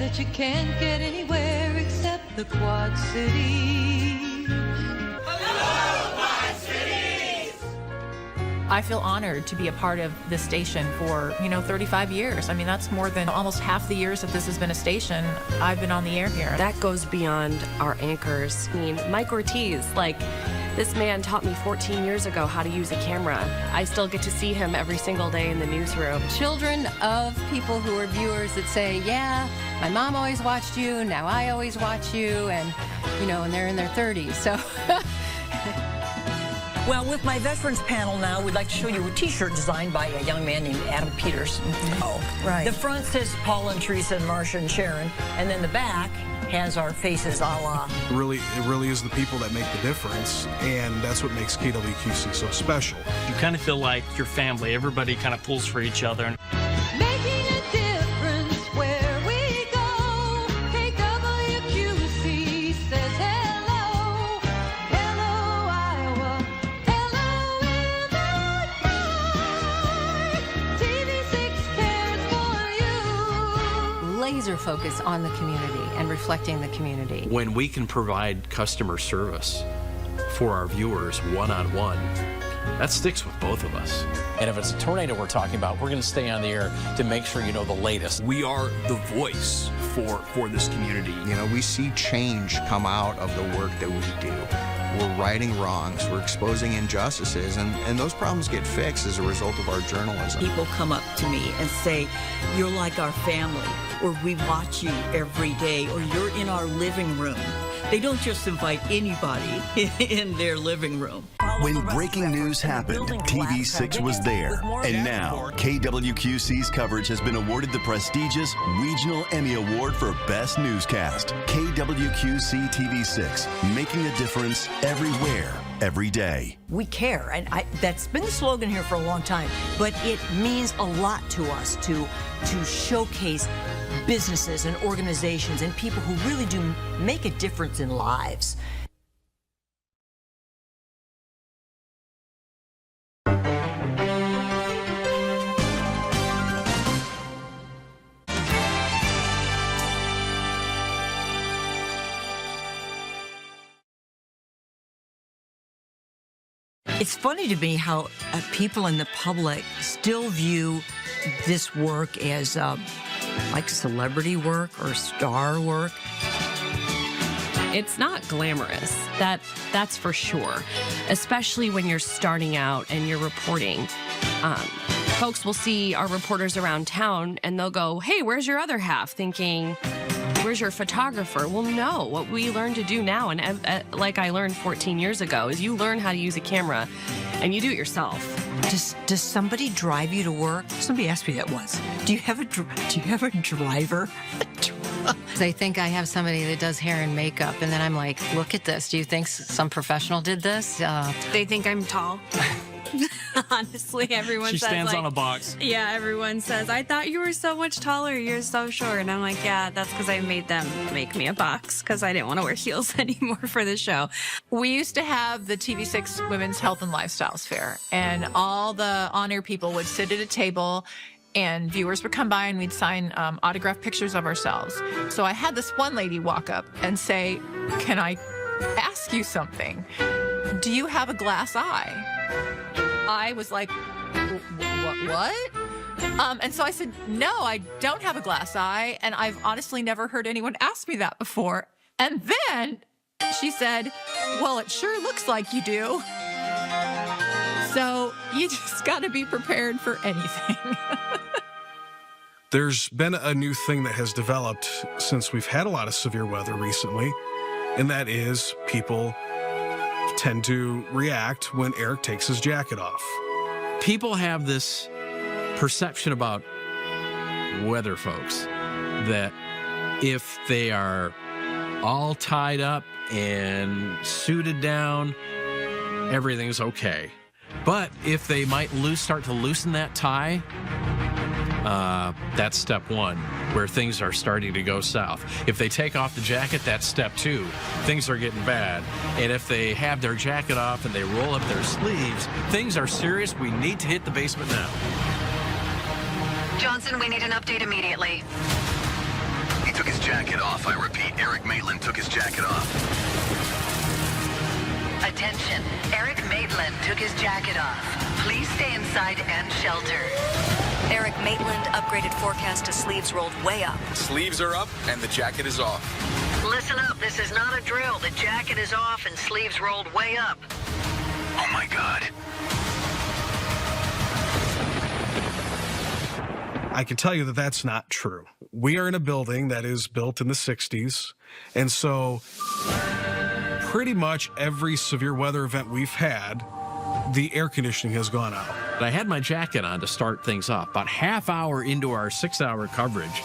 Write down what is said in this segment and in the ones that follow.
that you can't get anywhere except the Quad Cities. Hello, Quad Cities! I feel honored to be a part of this station for, 35 years. I mean, that's more than almost half the years that this has been a station. I've been on the air here. That goes beyond our anchors. I mean, Mike Ortiz, this man taught me 14 years ago how to use a camera. I still get to see him every single day in the newsroom. Children of people who are viewers that say, yeah, my mom always watched you, now I always watch you, and, and they're in their 30s, so. Well, with my veterans panel now, we'd like to show you a T-shirt designed by a young man named Adam Peters. Oh, right. The front says Paula and Teresa and Marcia and Sharon, and then the back has our faces a la. It really is the people that make the difference, and that's what makes KWQC so special. You kind of feel like your family. Everybody kind of pulls for each other. Making a difference where we go. KWQC says hello. Hello, Iowa. Hello, Illinois. TV6 cares for you. Laser focus on the community and reflecting the community. When we can provide customer service for our viewers one-on-one, that sticks with both of us. And if it's a tornado we're talking about, we're going to stay on the air to make sure you know the latest. We are the voice for this community. We see change come out of the work that we do. We're righting wrongs, we're exposing injustices, and those problems get fixed as a result of our journalism. People come up to me and say, you're like our family, or we watch you every day, or you're in our living room. They don't just invite anybody in their living room. When breaking news happened, TV6 was there. And now, KWQC's coverage has been awarded the prestigious Regional Emmy Award for Best Newscast. KWQC-TV6, making a difference everywhere, every day. We care, and that's been the slogan here for a long time, but it means a lot to us to showcase businesses and organizations and people who really do make a difference in lives. It's funny to me how people in the public still view this work as like celebrity work or star work. It's not glamorous, that's for sure, especially when you're starting out and you're reporting. Folks will see our reporters around town and they'll go, hey, where's your other half? Thinking, where's your photographer? Well, no, what we learn to do now, and like I learned 14 years ago, is you learn how to use a camera and you do it yourself. Does somebody drive you to work? Somebody asked me that once. Do you have a driver? They think I have somebody that does hair and makeup, and then I'm like, look at this. Do you think some professional did this? They think I'm tall. Honestly, everyone says, she stands on a box. Yeah, everyone says, I thought you were so much taller. You're so short. And I'm like, yeah, that's because I made them make me a box because I didn't want to wear heels anymore for the show. We used to have the TV6 Women's Health and Lifestyles Fair, and all the on-air people would sit at a table and viewers would come by and we'd sign autographed pictures of ourselves. So I had this one lady walk up and say, can I ask you something? Do you have a glass eye? I was like, what? And so I said, no, I don't have a glass eye. And I've honestly never heard anyone ask me that before. And then she said, well, it sure looks like you do. So you just got to be prepared for anything. There's been a new thing that has developed since we've had a lot of severe weather recently, and that is people tend to react when Eric takes his jacket off. People have this perception about weather folks that if they are all tied up and suited down, everything's okay. But if they might start to loosen that tie, that's step one, where things are starting to go south. If they take off the jacket, that's step two. Things are getting bad. And if they have their jacket off and they roll up their sleeves, things are serious. We need to hit the basement now. Johnson, we need an update immediately. He took his jacket off. I repeat, Eric Maitland took his jacket off. Attention, Eric Maitland took his jacket off. Please stay inside and shelter. Eric Maitland upgraded forecast to sleeves rolled way up. Sleeves are up and the jacket is off. Listen up, this is not a drill. The jacket is off and sleeves rolled way up. Oh my God. I can tell you that that's not true. We are in a building that is built in the 60s, and so pretty much every severe weather event we've had, the air conditioning has gone out. I had my jacket on to start things off. About half hour into our 6-hour coverage,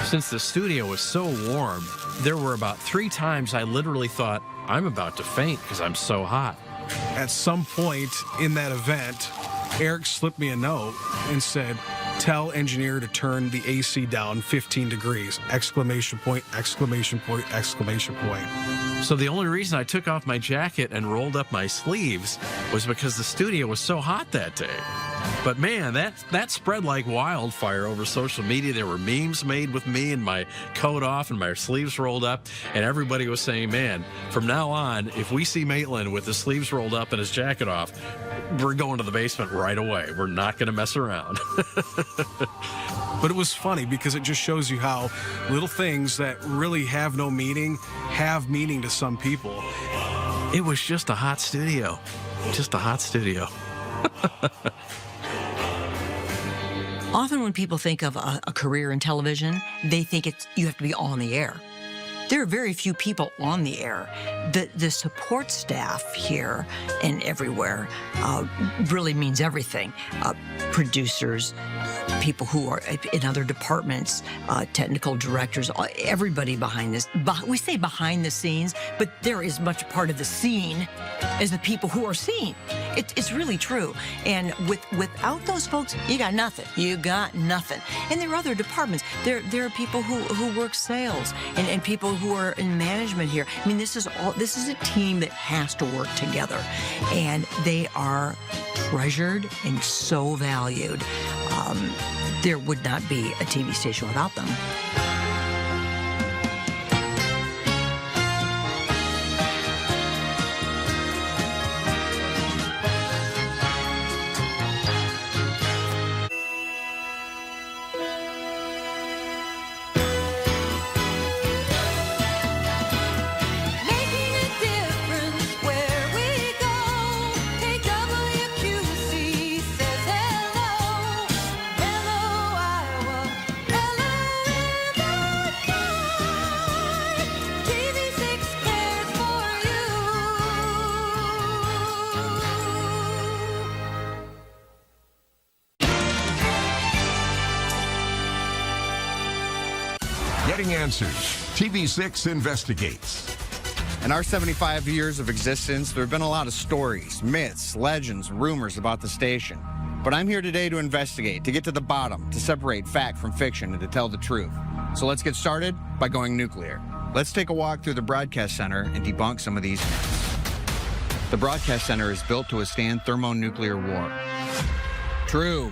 since the studio was so warm, there were about 3 times I literally thought, I'm about to faint because I'm so hot. At some point in that event, Eric slipped me a note and said, tell engineer to turn the AC down 15 degrees, exclamation point, exclamation point, exclamation point. So the only reason I took off my jacket and rolled up my sleeves was because the studio was so hot that day. But man, that spread like wildfire over social media. There were memes made with me and my coat off and my sleeves rolled up, and everybody was saying, man, from now on, if we see Maitland with his sleeves rolled up and his jacket off, we're going to the basement right away. We're not going to mess around. But it was funny because it just shows you how little things that really have no meaning have meaning to some people. It was just a hot studio. Just a hot studio. Often when people think of a career in television, they think you have to be on the air. There are very few people on the air. The support staff here and everywhere really means everything. Producers, people who are in other departments, technical directors, everybody behind this. We say behind the scenes, but they're as much part of the scene as the people who are seen. It's really true. And without those folks, you got nothing. You got nothing. And there are other departments. There are people who work sales and people who are in management here. I mean, this is a team that has to work together, and they are treasured and so valued. There would not be a TV station without them. Making a difference where we go. KWQC says hello. Hello, Iowa. Hello, Illinois. TV6 cares for you. Getting answers. TV6 investigates. In our 75 years of existence, there have been a lot of stories, myths, legends, rumors about the station. But I'm here today to investigate, to get to the bottom, to separate fact from fiction, and to tell the truth. So let's get started by going nuclear. Let's take a walk through the broadcast center and debunk some of these myths. The broadcast center is built to withstand thermonuclear war. True.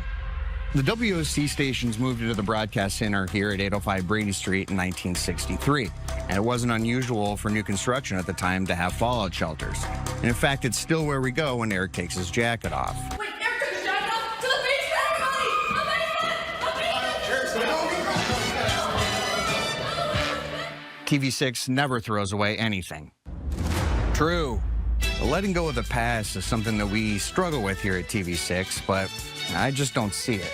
The WOC stations moved into the broadcast center here at 805 Brady Street in 1963, and it wasn't unusual for new construction at the time to have fallout shelters. And in fact, it's still where we go when Eric takes his jacket off. Wait, Eric took his jacket off to the basement, everybody! The basement! TV6 never throws away anything. True. Letting go of the past is something that we struggle with here at TV6, but I just don't see it.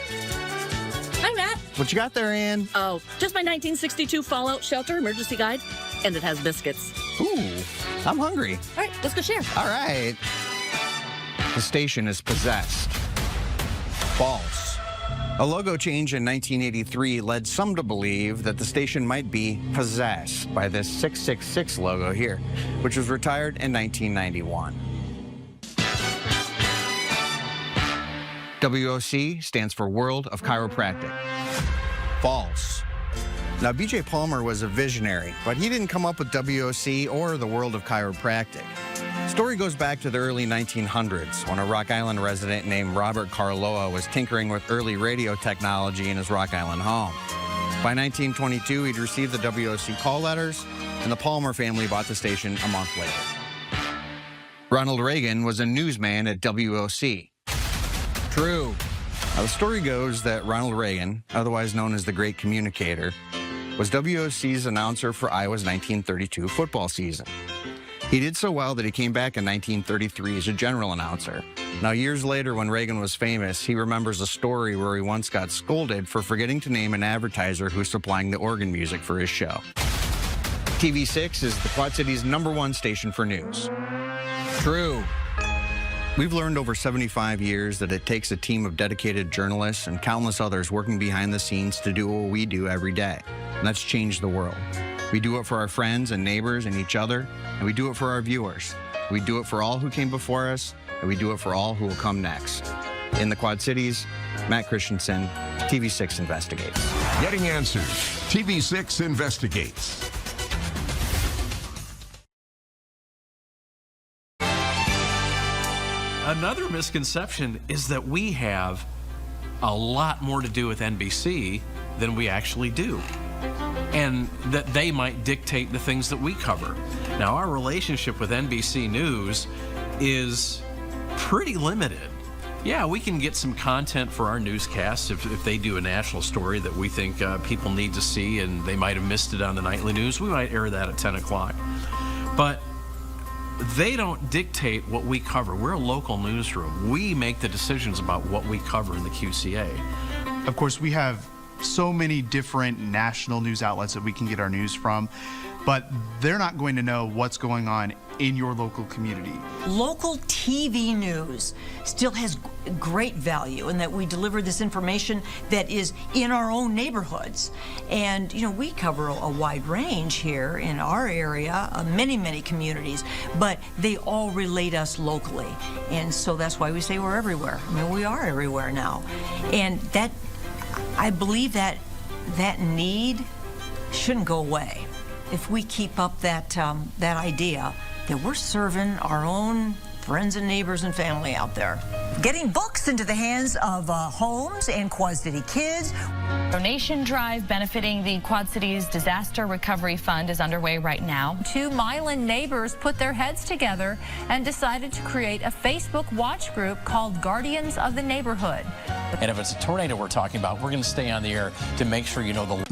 Hi, Matt. What you got there, Ann? Oh, just my 1962 Fallout Shelter Emergency Guide, and it has biscuits. Ooh, I'm hungry. All right, let's go share. All right. The station is possessed. False. A logo change in 1983 led some to believe that the station might be possessed by this 666 logo here, which was retired in 1991. WOC stands for World of Chiropractic. False. Now, B.J. Palmer was a visionary, but he didn't come up with WOC or the World of Chiropractic. Story goes back to the early 1900s when a Rock Island resident named Robert Carloa was tinkering with early radio technology in his Rock Island home. By 1922, he'd received the WOC call letters, and the Palmer family bought the station a month later. Ronald Reagan was a newsman at WOC. True. Now, the story goes that Ronald Reagan, otherwise known as the Great Communicator, was WOC's announcer for Iowa's 1932 football season. He did so well that he came back in 1933 as a general announcer. Now, years later, when Reagan was famous, he remembers a story where he once got scolded for forgetting to name an advertiser who's supplying the organ music for his show. TV6 is the Quad City's #1 station for news. True. We've learned over 75 years that it takes a team of dedicated journalists and countless others working behind the scenes to do what we do every day, and that's change the world. We do it for our friends and neighbors and each other, and we do it for our viewers. We do it for all who came before us, and we do it for all who will come next. In the Quad Cities, Matt Christensen, TV6 Investigates. Getting answers. TV6 Investigates. Another misconception is that we have a lot more to do with NBC than we actually do, and that they might dictate the things that we cover. Now, our relationship with NBC News is pretty limited. Yeah, we can get some content for our newscasts if they do a national story that we think people need to see and they might have missed it on the nightly news. We might air that at 10 o'clock. But they don't dictate what we cover. We're a local newsroom. We make the decisions about what we cover in the QCA. Of course, we have so many different national news outlets that we can get our news from, but they're not going to know what's going on in your local community. Local TV news still has great value in that we deliver this information that is in our own neighborhoods. And, you know, we cover a wide range here in our area, many communities, but they all relate us locally. And so that's why we say we're everywhere. I mean, we are everywhere now. And that, I believe that need shouldn't go away if we keep up that idea that we're serving our own friends and neighbors and family out there. Getting books into the hands of homes and Quad City kids. Donation drive benefiting the Quad Cities Disaster Recovery Fund is underway right now. 2 Milan neighbors put their heads together and decided to create a Facebook watch group called Guardians of the Neighborhood. And if it's a tornado we're talking about, we're going to stay on the air to make sure you know the